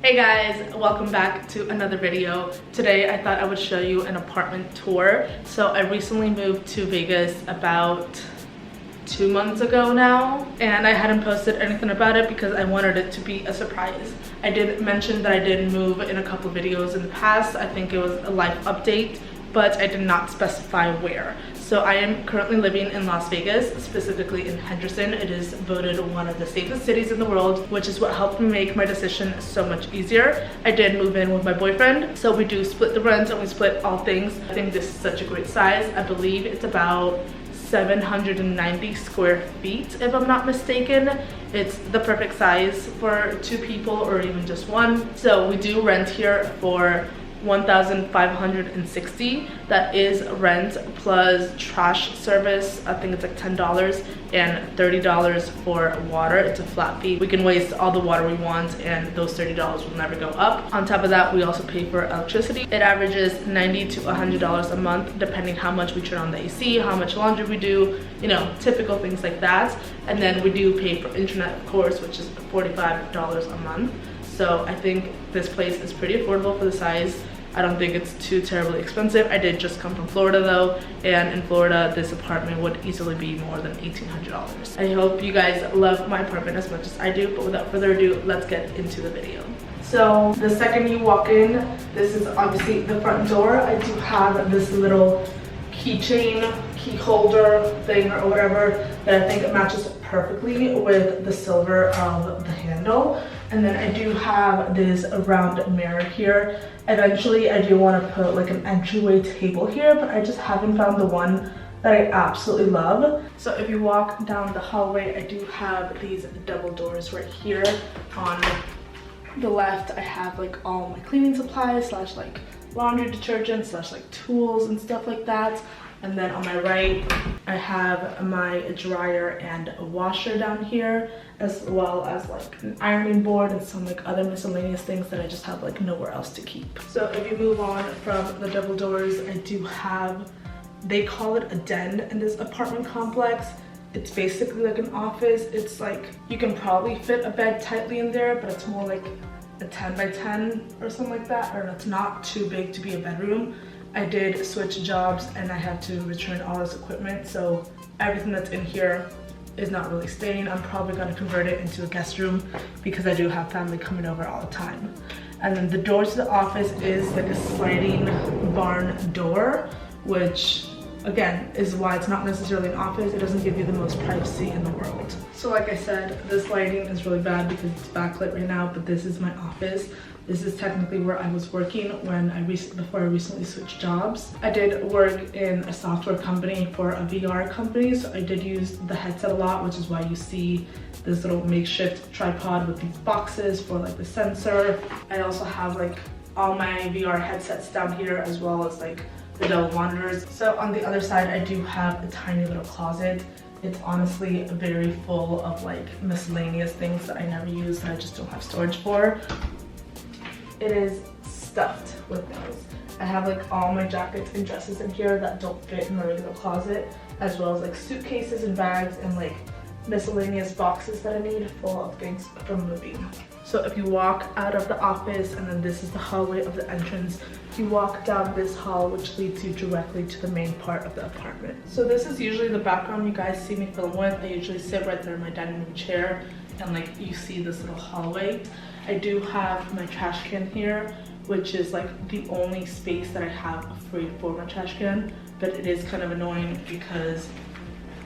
Hey guys, welcome back to another video. Today I thought I would show you an apartment tour. So I recently moved to Vegas about 2 months ago now, and I hadn't posted anything about it because I wanted it to be a surprise. I did mention that I did move in a couple videos in the past. I think it was a life update, but I did not specify where. So I am currently living in Las Vegas, specifically in Henderson. It is voted one of the safest cities in the world, which is what helped me make my decision so much easier. I did move in with my boyfriend, so we do split the rent and we split all things. I think this is such a great size. I believe it's about 790 square feet, if I'm not mistaken. It's the perfect size for 2 people or even just one. So we do rent here for $1,560. That is rent plus trash service. I think it's like $10 and $30 for water. It's a flat fee. We can waste all the water we want and those $30 will never go up. On top of that, we also pay for electricity. It averages $90 to $100 a month depending how much we turn on the AC, how much laundry we do, you know, typical things like that. And then we do pay for internet, of course, which is $45 a month. So I think this place is pretty affordable for the size. I don't think it's too terribly expensive. I did just come from Florida though, and in Florida this apartment would easily be more than $1,800. I hope you guys love my apartment as much as I do, but without further ado, let's get into the video. So the second you walk in, this is obviously the front door. I do have this little keychain, key holder thing or whatever that I think it matches perfectly with the silver of the handle. And then I do have this round mirror here. Eventually I do want to put like an entryway table here, but I just haven't found the one that I absolutely love. So if you walk down the hallway, I do have these double doors right here. On the left I have like all my cleaning supplies slash like laundry detergent slash like tools and stuff like that. And then on my right, I have my dryer and a washer down here, as well as like an ironing board and some like other miscellaneous things that I just have like nowhere else to keep. So if you move on from the double doors, I do have, they call it a den in this apartment complex. It's basically like an office. It's like, you can probably fit a bed tightly in there, but it's more like a 10 by 10 or something like that, or it's not too big to be a bedroom. I did switch jobs and I had to return all this equipment, so everything that's in here is not really staying. I'm probably going to convert it into a guest room because I do have family coming over all the time. And then the door to the office is like a sliding barn door, which again is why it's not necessarily an office. It doesn't give you the most privacy in the world. So like I said, this lighting is really bad because it's backlit right now, but this is my office. This is technically where I was working when before I recently switched jobs. I did work in a software company for a VR company, so I did use the headset a lot, which is why you see this little makeshift tripod with these boxes for like the sensor. I also have like all my VR headsets down here, as well as like the double monitors. So on the other side, I do have a tiny little closet. It's honestly very full of like miscellaneous things that I never use that I just don't have storage for. It is stuffed with things. I have like all my jackets and dresses in here that don't fit in my regular closet, as well as like suitcases and bags and like miscellaneous boxes that I need full of things from moving. So if you walk out of the office, and then this is the hallway of the entrance, you walk down this hall which leads you directly to the main part of the apartment. So this is usually the background you guys see me film with. I usually sit right there in my dining room chair and like you see this little hallway. I do have my trash can here, which is like the only space that I have free for my trash can, but it is kind of annoying because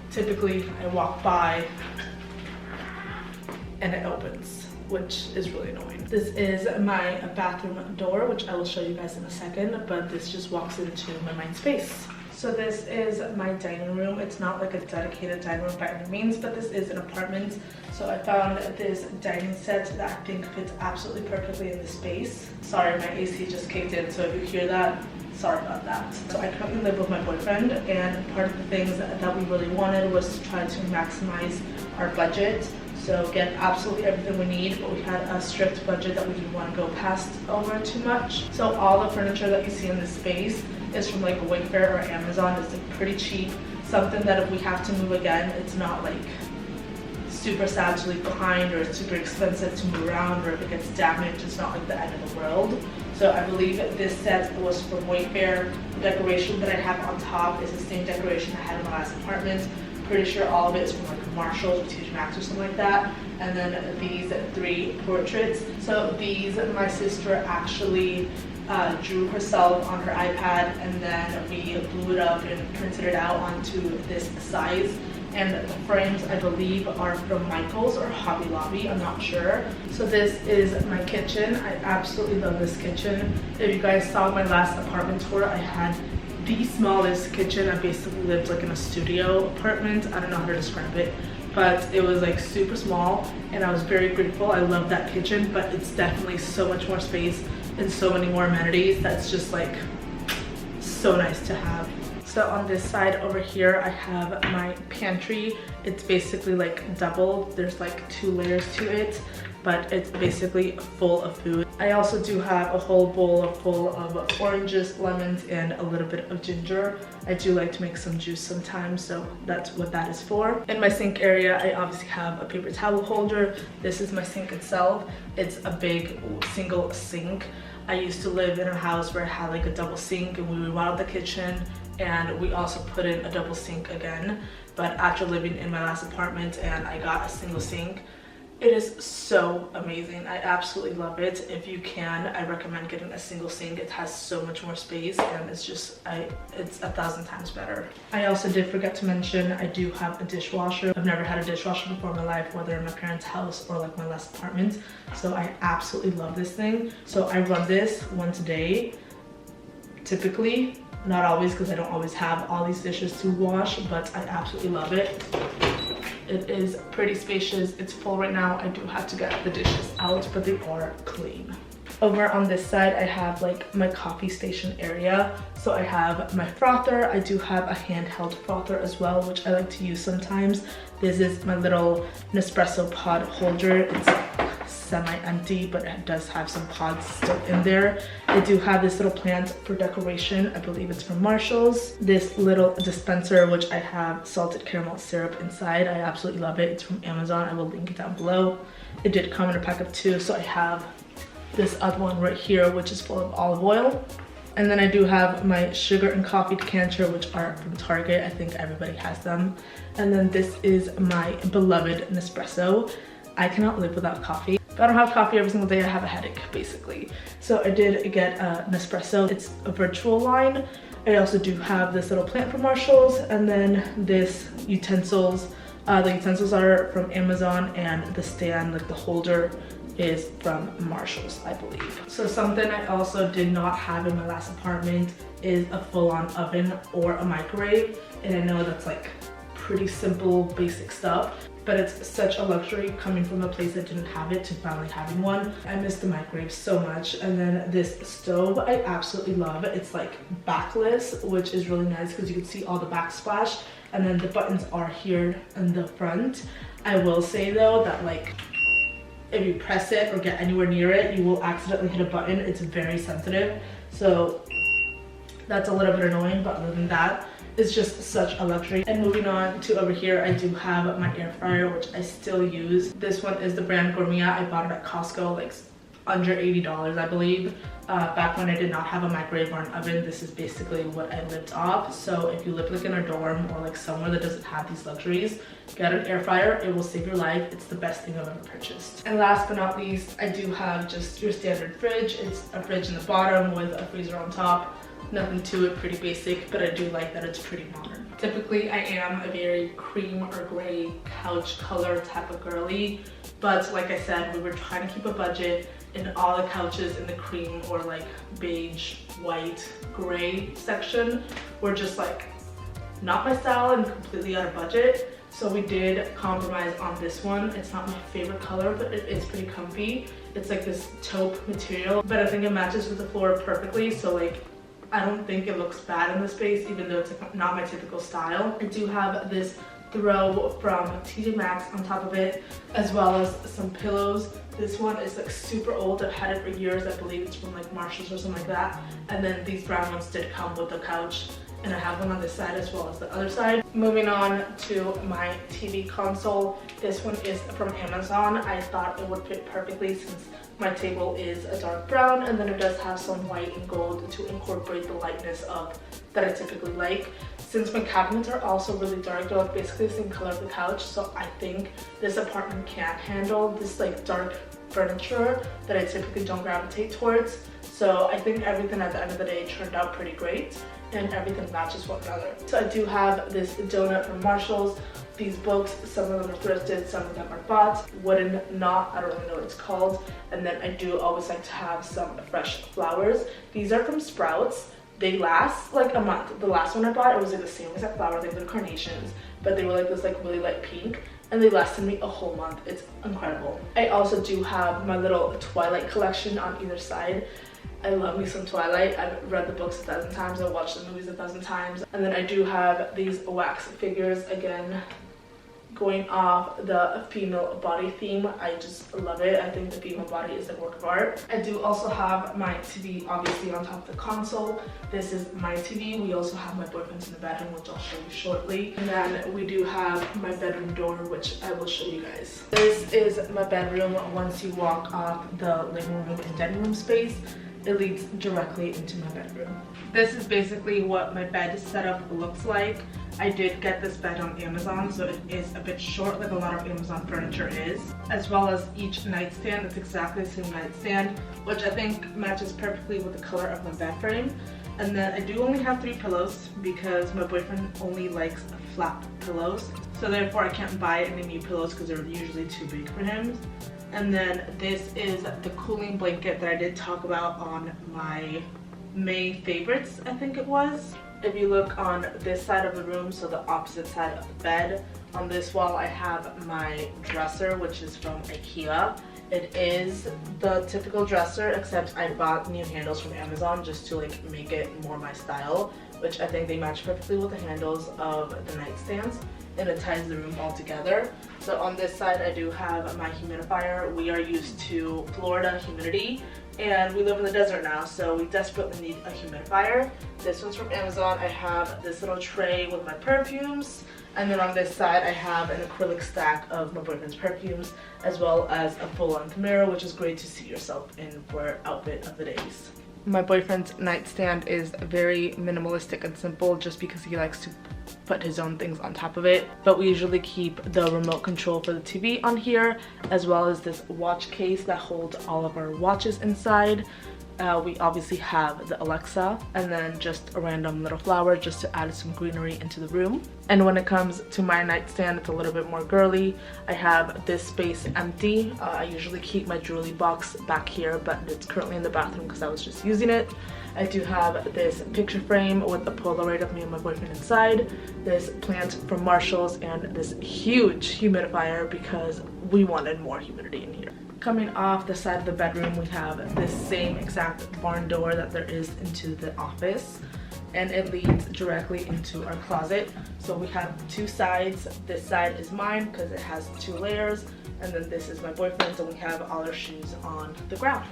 typically I walk by and it opens, which is really annoying. This is my bathroom door, which I will show you guys in a second, but this just walks into my main space. So this is my dining room. It's not like a dedicated dining room by any means, but this is an apartment. So I found this dining set that I think fits absolutely perfectly in this space. Sorry, my AC just kicked in, so if you hear that, sorry about that. So I currently live with my boyfriend, and part of the things that we really wanted was to try to maximize our budget. So get absolutely everything we need, but we had a strict budget that we didn't want to go past over too much. So all the furniture that you see in this space is from like Wayfair or Amazon. It's like pretty cheap, something that if we have to move again, it's not like super sad to leave behind, or it's super expensive to move around, or if it gets damaged, it's not like the end of the world. So I believe this set was from Wayfair. The decoration that I have on top is the same decoration I had in my last apartment. Pretty sure all of it is from like Marshalls or TJ Maxx or something like that. And then these 3 portraits. So these my sister actually drew herself on her iPad, and then we blew it up and printed it out onto this size. And the frames, I believe, are from Michael's or Hobby Lobby, I'm not sure. So this is my kitchen. I absolutely love this kitchen. If you guys saw my last apartment tour, I had the smallest kitchen. I basically lived like in a studio apartment. I don't know how to describe it, but it was like super small, and I was very grateful. I love that kitchen, but it's definitely so much more space and so many more amenities. That's just like so nice to have. So on this side over here, I have my pantry. It's basically like double. There's like 2 layers to it, but it's basically full of food. I also do have a whole bowl full of oranges, lemons, and a little bit of ginger. I do like to make some juice sometimes, so that's what that is for. In my sink area, I obviously have a paper towel holder. This is my sink itself. It's a big single sink. I used to live in a house where I had like a double sink, and we remodeled the kitchen, and we also put in a double sink again. But after living in my last apartment and I got a single sink, it is so amazing. I absolutely love it. If you can, I recommend getting a single sink. It has so much more space, and it's just, it's 1,000 times better. I also did forget to mention, I do have a dishwasher. I've never had a dishwasher before in my life, whether in my parents' house or like my last apartment. So I absolutely love this thing. So I run this once a day, typically. Not always, because I don't always have all these dishes to wash, but I absolutely love it. It is pretty spacious. It's full right now. I do have to get the dishes out, but they are clean. Over on this side, I have like my coffee station area. So I have my frother. I do have a handheld frother as well, which I like to use sometimes. This is my little Nespresso pod holder. It's semi-empty, but it does have some pods still in there. I do have this little plant for decoration. I believe it's from Marshalls. This little dispenser, which I have salted caramel syrup inside. I absolutely love it. It's from Amazon. I will link it down below. It did come in a pack of 2, so I have this other one right here, which is full of olive oil. And then I do have my sugar and coffee decanter, which are from Target. I think everybody has them. And then this is my beloved Nespresso. I cannot live without coffee. If I don't have coffee every single day, I have a headache, basically. So I did get a Nespresso. It's a virtual line. I also do have this little plant from Marshalls, and then this utensils. The utensils are from Amazon, and the stand, like the holder, is from Marshalls, I believe. So something I also did not have in my last apartment is a full-on oven or a microwave. And I know that's like pretty simple, basic stuff, but it's such a luxury coming from a place that didn't have it to finally having one. I miss the microwave so much. And then this stove, I absolutely love. It's like backless, which is really nice because you can see all the backsplash, and then the buttons are here in the front. I will say though that like if you press it or get anywhere near it, you will accidentally hit a button. It's very sensitive, so that's a little bit annoying, but other than that, it's just such a luxury. And moving on to over here, I do have my air fryer, which I still use. This one is the brand Gourmet. I bought it at Costco, like under $80, I believe. Back when I did not have a microwave or an oven, this is basically what I lived off. So if you live like in a dorm or like somewhere that doesn't have these luxuries, get an air fryer. It will save your life. It's the best thing I've ever purchased. And last but not least, I do have just your standard fridge. It's a fridge in the bottom with a freezer on top. Nothing to it, pretty basic, but I do like that it's pretty modern. Typically, I am a very cream or gray couch color type of girly, but like I said, we were trying to keep a budget, and all the couches in the cream or like beige, white, gray section were just like not my style and completely out of budget. So we did compromise on this one. It's not my favorite color, but it is pretty comfy. It's like this taupe material, but I think it matches with the floor perfectly. So like, I don't think it looks bad in the space, even though it's like not my typical style. I do have this throw from TJ Maxx on top of it, as well as some pillows. This one is like super old. I've had it for years. I believe it's from like Marshalls or something like that. And then these brown ones did come with the couch. and I have one on this side as well as the other side. Moving on to my TV console. This one is from Amazon. I thought it would fit perfectly since my table is a dark brown, and then it does have some white and gold to incorporate the lightness of that I typically like. Since my cabinets are also really dark, they're like basically the same color of the couch, so I think this apartment can't handle this like dark furniture that I typically don't gravitate towards. So I think everything at the end of the day turned out pretty great, and everything matches one another. So I do have this donut from Marshall's. These books, some of them are thrifted, some of them are bought. Wooden knot, I don't really know what it's called. And then I do always like to have some fresh flowers. These are from Sprouts. They last like a month. The last one I bought, it was like the same exact flower. They're carnations, but they were like this like really light pink, and they lasted me a whole month. It's incredible. I also do have my little Twilight collection on either side. I love me some Twilight. I've read the books 1,000 times. I've watched the movies 1,000 times. And then I do have these wax figures, again, going off the female body theme. I just love it. I think the female body is a work of art. I do also have my TV obviously on top of the console. This is my TV. We also have my boyfriend's in the bedroom, which I'll show you shortly. And then we do have my bedroom door, which I will show you guys. This is my bedroom. Once you walk off the living room and dining room space, it leads directly into my bedroom. This is basically what my bed setup looks like. I did get this bed on Amazon, so it is a bit short like a lot of Amazon furniture is. As well as each nightstand, it's exactly the same nightstand, which I think matches perfectly with the color of my bed frame. And then I do only have 3 pillows because my boyfriend only likes flat pillows. So therefore I can't buy any new pillows because they're usually too big for him. And then this is the cooling blanket that I did talk about on my May favorites, I think it was. If you look on this side of the room, so the opposite side of the bed, on this wall I have my dresser, which is from IKEA. It is the typical dresser, except I bought new handles from Amazon just to like make it more my style, which I think they match perfectly with the handles of the nightstands, and it ties the room all together. So on this side I do have my humidifier. We are used to Florida humidity, and we live in the desert now, so we desperately need a humidifier. This one's from Amazon. I have this little tray with my perfumes, and then on this side I have an acrylic stack of my boyfriend's perfumes, as well as a full-length mirror, which is great to see yourself in for outfit of the days. My boyfriend's nightstand is very minimalistic and simple just because he likes to put his own things on top of it, but we usually keep the remote control for the TV on here, as well as this watch case that holds all of our watches inside. We obviously have the Alexa, and then just a random little flower just to add some greenery into the room. And when it comes to my nightstand, it's a little bit more girly. I have this space empty. I usually keep my jewelry box back here, but it's currently in the bathroom because I was just using it. I do have this picture frame with a Polaroid of me and my boyfriend inside, this plant from Marshall's, and this huge humidifier because we wanted more humidity in here. Coming off the side of the bedroom, we have this same exact barn door that there is into the office, and it leads directly into our closet. So we have 2 sides. This side is mine because it has 2 layers, and then this is my boyfriend's, and we have all our shoes on the ground.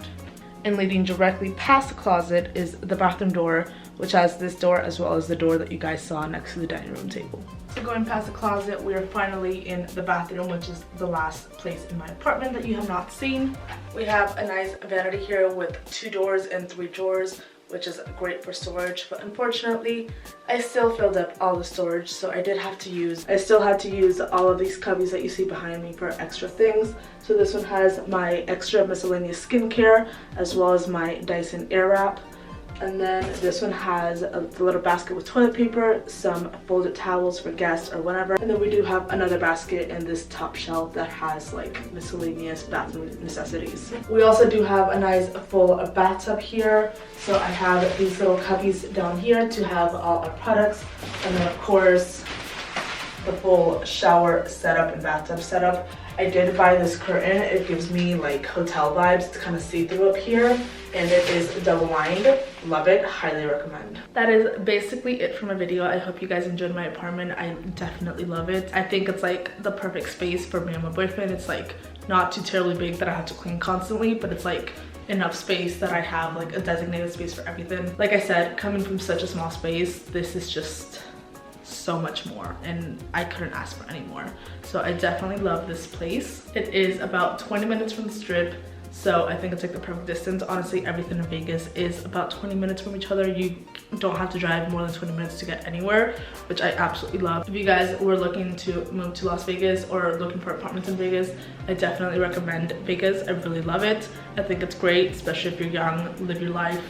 And leading directly past the closet is the bathroom door, which has this door as well as the door that you guys saw next to the dining room table. So going past the closet, we are finally in the bathroom, which is the last place in my apartment that you have not seen. We have a nice vanity here with 2 doors and 3 drawers, which is great for storage, but unfortunately I still filled up all the storage, so I still had to use all of these cubbies that you see behind me for extra things. So this one has my extra miscellaneous skincare as well as my Dyson Airwrap. And then this one has a little basket with toilet paper, some folded towels for guests or whatever. And then we do have another basket in this top shelf that has like miscellaneous bathroom necessities. We also do have a nice full bathtub here. So I have these little cubbies down here to have all our products. And then of course, the full shower setup and bathtub setup. I did buy this curtain. It gives me like hotel vibes. It's kind of see-through up here, and it is double-lined. Love it, highly recommend. That is basically it for my video. I hope you guys enjoyed my apartment. I definitely love it. I think it's like the perfect space for me and my boyfriend. It's like not too terribly big that I have to clean constantly, but it's like enough space that I have like a designated space for everything. Like I said, coming from such a small space, this is just so much more and I couldn't ask for any more. So I definitely love this place. It is about 20 minutes from the Strip, so I think it's like the perfect distance. Honestly, everything in Vegas is about 20 minutes from each other. You don't have to drive more than 20 minutes to get anywhere, which I absolutely love. If you guys were looking to move to Las Vegas or looking for apartments in Vegas, I definitely recommend Vegas. I really love it. I think it's great, especially if you're young, live your life,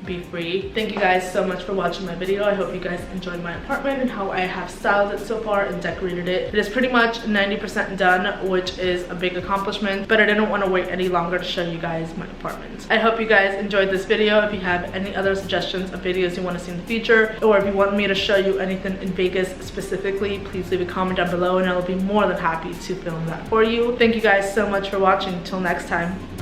be free. Thank you guys so much for watching my video. I hope you guys enjoyed my apartment and how I have styled it so far and decorated it. It is pretty much 90% done, which is a big accomplishment, but I didn't want to wait any longer to show you guys my apartment. I hope you guys enjoyed this video. If you have any other suggestions of videos you want to see in the future, or if you want me to show you anything in Vegas specifically, please leave a comment down below and I'll be more than happy to film that for you. Thank you guys so much for watching. Until next time.